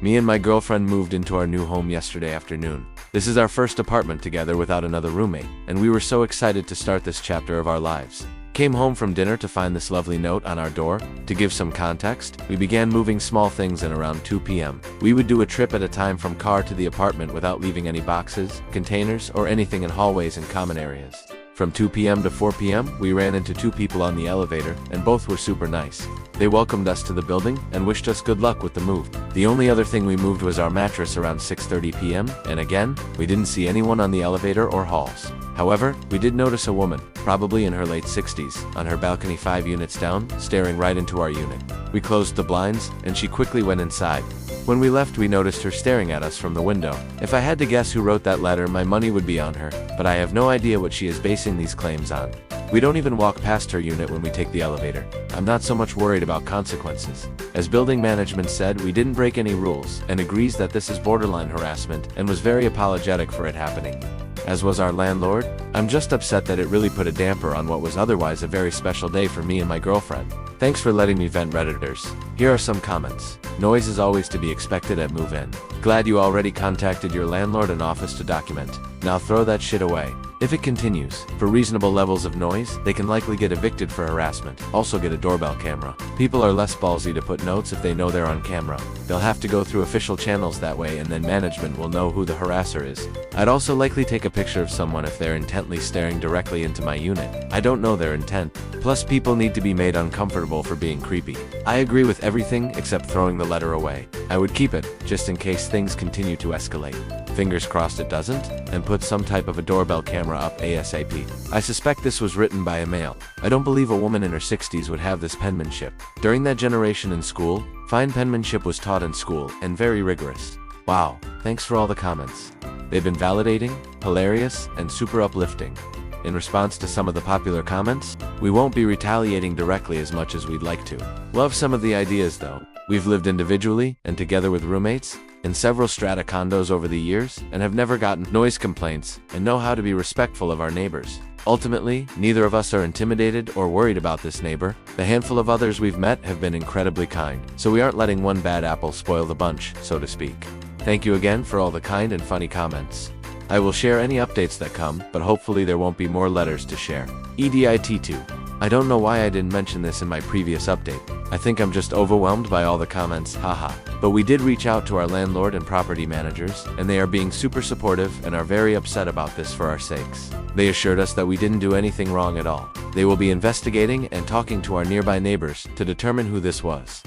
Me and my girlfriend moved into our new home yesterday afternoon. This is our first apartment together without another roommate, and we were so excited to start this chapter of our lives. Came home from dinner to find this lovely note on our door. To give some context, we began moving small things in around 2 p.m. We would do a trip at a time from car to the apartment without leaving any boxes, containers, or anything in hallways and common areas. From 2 p.m. to 4 p.m., we ran into 2 people on the elevator, and both were super nice. They welcomed us to the building and wished us good luck with the move. The only other thing we moved was our mattress around 6:30 p.m., and again, we didn't see anyone on the elevator or halls. However, we did notice a woman, probably in her late 60s, on her balcony 5 units down, staring right into our unit. We closed the blinds, and she quickly went inside. When we left, we noticed her staring at us from the window. If I had to guess who wrote that letter, my money would be on her, but I have no idea what she is basing these claims on. We don't even walk past her unit when we take the elevator. I'm not so much worried about consequences. As building management said, we didn't break any rules, and agrees that this is borderline harassment, and was very apologetic for it happening. As was our landlord. I'm just upset that it really put a damper on what was otherwise a very special day for me and my girlfriend. Thanks for letting me vent, Redditors. Here are some comments. Noise is always to be expected at move-in. Glad you already contacted your landlord and office to document. Now throw that shit away. If it continues, for reasonable levels of noise, they can likely get evicted for harassment. Also get a doorbell camera. People are less ballsy to put notes if they know they're on camera. They'll have to go through official channels that way, and then management will know who the harasser is. I'd also likely take a picture of someone if they're intently staring directly into my unit. I don't know their intent. Plus, people need to be made uncomfortable for being creepy. I agree with everything except throwing the letter away. I would keep it, just in case things continue to escalate. Fingers crossed it doesn't, and put some type of a doorbell camera up ASAP. I suspect this was written by a male. I don't believe a woman in her 60s would have this penmanship. During that generation in school, fine penmanship was taught in school, and very rigorous. Wow, thanks for all the comments. They've been validating, hilarious, and super uplifting. In response to some of the popular comments, we won't be retaliating directly as much as we'd like to. Love some of the ideas though. We've lived individually, and together with roommates, in several strata condos over the years, and have never gotten noise complaints, and know how to be respectful of our neighbors. Ultimately, neither of us are intimidated or worried about this neighbor. The handful of others we've met have been incredibly kind, so we aren't letting one bad apple spoil the bunch, so to speak. Thank you again for all the kind and funny comments. I will share any updates that come, but hopefully there won't be more letters to share. EDIT2. I don't know why I didn't mention this in my previous update. I think I'm just overwhelmed by all the comments, haha. But we did reach out to our landlord and property managers, and they are being super supportive and are very upset about this for our sakes. They assured us that we didn't do anything wrong at all. They will be investigating and talking to our nearby neighbors to determine who this was.